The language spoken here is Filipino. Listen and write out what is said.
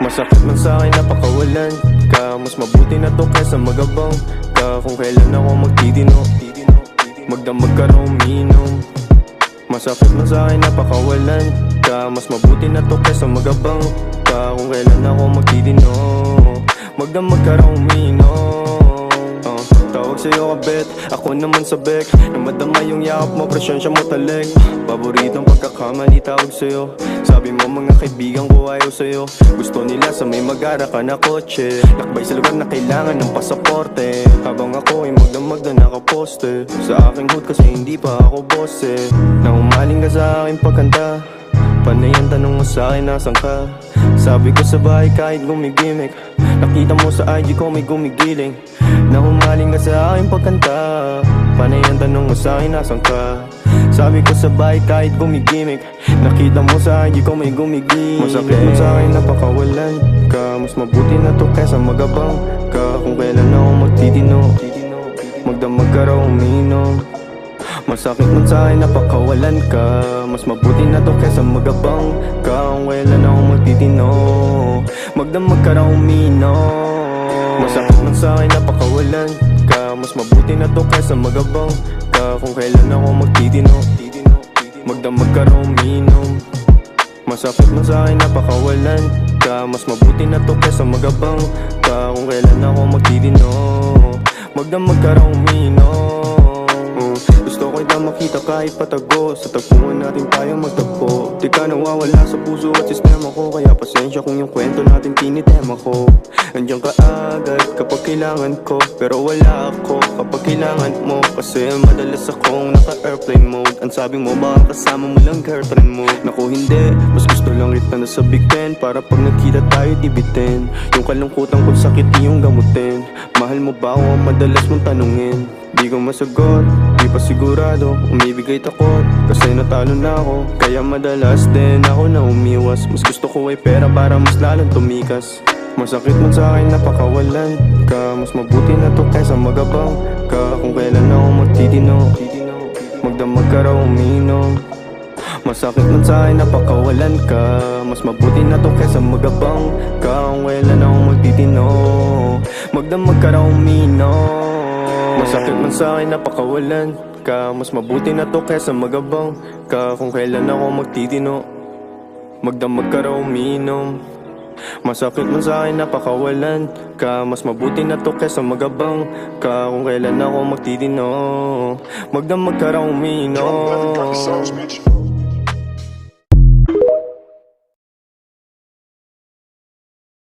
Masakit man sa'kin napakawalan ka. Mas mabuti na to kesa magabang ka. Kung kailan ako magtitino, magdamag ka raw umiinom. Masakit man sa'kin napakawalan ka. Mas mabuti na to kesa magabang ka. Kung kailan ako magtitino, magdamag ka raw umiinom. Tawag sa'yo kabet, ako naman sa bek. Na madama yung yakap mo, presensya mo taleg. Paboritong pagkakamali tawag sa'yo. Sabi mo mga kaibigan ko ayaw sa'yo. Gusto nila sa may magara ka na kotse. Lakbay sa lugar na kailangan ng pasaporte. Habang ako ay magdamag na nakaposte. Sa aking hood kasi hindi pa ako boss eh. Na umaling ka sa aking pagkanta. Panay ang tanong mo sa'kin nasan ka. Sabi ko sa bahay kahit gumigimik. Nakita mo sa IG ko may gumigiling. Na humaling ka sa aking pagkanta. Panay ang tanong mo sa'kin nasan ka. Sabi ko sa bahay kahit gumigimik. Nakita mo sa IG ko may gumigiling. Masakit mo sa'kin napakawalan ka. Mas mabuti na to kesa magabang ka. Kung kailan ako magtitino, magdamag ka raw umiinom. Masakit man sa'kin napakawalan ka. Mas mabuti na to kesa magabang ka. Kung kailan ako magtitino, magdamag ka raw umiinom. Masakit man sa'kin napakawalan ka. Mas mabuti na to kesa magabang ka. Kung kailan ako magtitino, magdamag ka raw umiinom. Masakit man sa'kin napakawalan ka. Mas mabuti na to kesa magabang ka. Kung kailan ako magtitino, magdamag ka raw umiinom. Gusto ko na makita kahit patago. Sa tagpuan natin tayo magtagpo. Di ka nawawala sa puso at sistema ko. Kaya pasensya kung yung kwento natin tinitema ko. Nandiyan ka agad kapag kailangan ko. Pero wala ako kapag kailangan mo. Kasi madalas akong naka-airplane mode. Ang sabi mo baka kasama mo lang girlfriend mo. Naku hindi, mas gusto lang kita na sa Big Ten. Para pag nagkita tayo dibitin. Yung kalungkutan kung sakit yung gamutin. Mahal mo ba o madalas mong tanungin? Di ko masagot, di pa sigurado. Umibigay takot, kasi natalo na ako. Kaya madalas din ako na umiwas. Mas gusto ko ay pera para mas lalong tumikas. Masakit man sa'kin napakawalan ka. Mas mabuti na to kesa magabang ka. Kung kailan ako magtitino, magdamag ka raw umiinom. Masakit man sa'kin napakawalan ka. Mas mabuti na to kesa magabang ka. Kung kailan ako magtitino, magdamag ka raw umiinom. Masakit man sa'kin napakawalan ka. Mas mabuti na to kesa magabang ka. Kung kailan ako magtitino, magdamag ka raw umiinom. Masakit man sa'kin napakawalan ka. Mas mabuti na to kesa magabang ka. Kung kailan ako magtitino, magdamag ka raw umiinom.